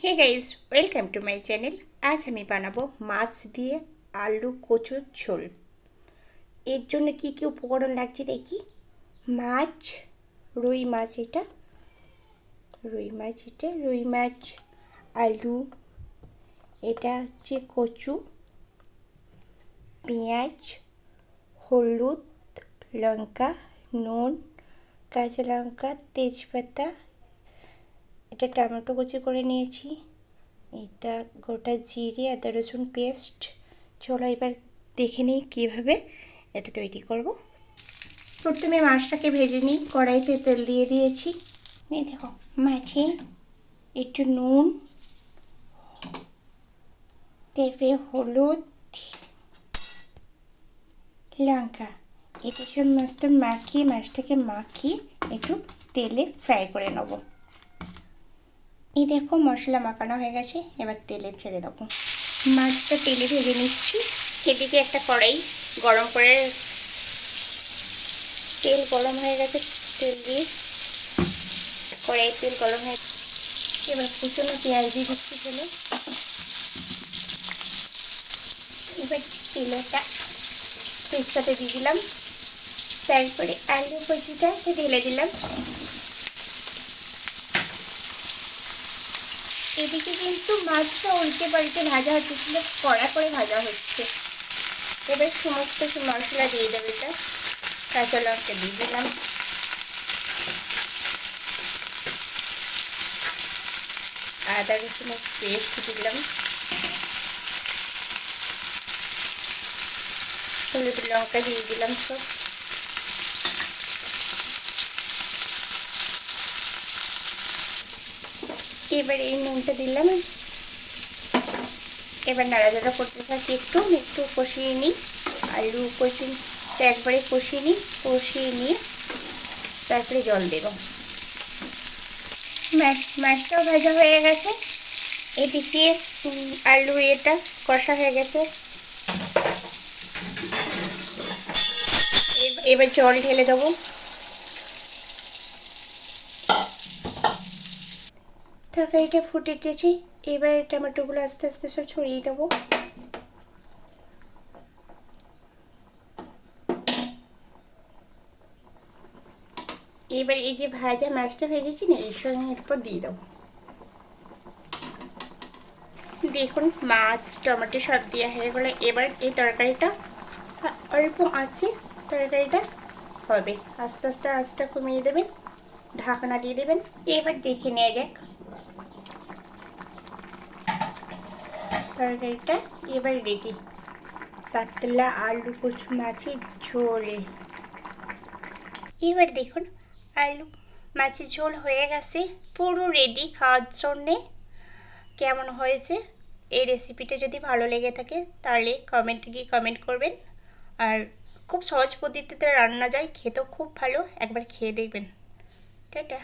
Hey guys, welcome to my channel. আজ আমি বানাবো মাছ দিয়ে আলু কচুর ঝোল। এর জন্য কি কি উপকরণ লাগছে দেখি। মাছ, রুই মাছ, রুই মাছ, আলু, এটা হচ্ছে কচু, পেঁয়াজ, হলুদ, লঙ্কা, নুন, কাঁচা লঙ্কা, তেজপাতা, এটা টমেটো কুচি করে নিয়েছি, এটা গোটা জিরে, আদা রসুন পেস্ট। চলো এবার দেখে নিই কীভাবে এটা তৈরি করব। প্রথমে মাছটাকে ভেজে নিই। কড়াইতে তেল দিয়ে দিয়েছি। এই দেখো, মাছে একটু নুন, তারপরে হলুদ, লঙ্কা, এটা সব মাছটাকে মাখিয়ে একটু তেলে ফ্রাই করে নেব। এই দেখো, মশলা মাখানো হয়ে গেছে, এবার তেলে ছেড়ে দেবো। মাছটা তেলে ভেজে নিচ্ছি। এদিকে একটা কড়াই গরম করে, তেল গরম হয়ে গেছে, তেল দিয়ে কড়াই তেল গরম হয়ে, এবার কুচনো পেঁয়াজ দিয়ে দিচ্ছি তেলে। এবার তেলটা তেজপাতা দিয়ে দিলাম, তারপরে আলু কচুটা ঢেলে দিলাম। এদিকে কিন্তু মাছটা উল্টে পাল্টে ভাজা হচ্ছিল, কড়া করে ভাজা হচ্ছে। এবার সমস্ত মশলা দিয়ে দেবে, এটা কাঁচা লঙ্কা দিয়ে দিলাম, আদা রসুনের পেস্ট দিলাম, হলুদ লঙ্কা দিয়ে দিলাম সব। এবার এই নুনটা দিলাম। এবার নাড়াচাড়া করতে থাকি, একটু কষিয়ে নিই। আলু কষিয়ে একবারে কষিয়ে নিয়ে তারপরে জল দেব। মাছটাও ভাজা হয়ে গেছে, এদিকে আলু এটা কষা হয়ে গেছে। এবার জল ঢেলে দেবো। তরকারিটা ফুটে গেছে, এবার টমেটোগুলো আস্তে আস্তে সব ছড়িয়ে দেবো। এবার এই যে ভাজা মাছটা ভেজেছি না, এর সঙ্গে এরপর দিয়ে দেবো। দেখুন, মাছ টমেটো সব দেওয়া হয়ে গেলো। এবার এই তরকারিটা অল্প আছে, তরকারিটা হবে। আস্তে আস্তে আঁচটা কমিয়ে দেবেন, ঢাকনা দিয়ে দেবেন। এবার দেখে নেওয়া যাক তরকারিটা। এবার রেডি, পাতলা আলু কচু মাছের ঝোলে। এবার দেখুন, আলু মাছের ঝোল হয়ে গেছে, পুরো রেডি খাওয়ার জন্যে। কেমন হয়েছে? এই রেসিপিটা যদি ভালো লেগে থাকে তাহলে কমেন্টে গিয়ে কমেন্ট করবেন। আর খুব সহজ পদ্ধতিতে রান্না যায়, খেতেও খুব ভালো, একবার খেয়ে দেখবেন। টাটা।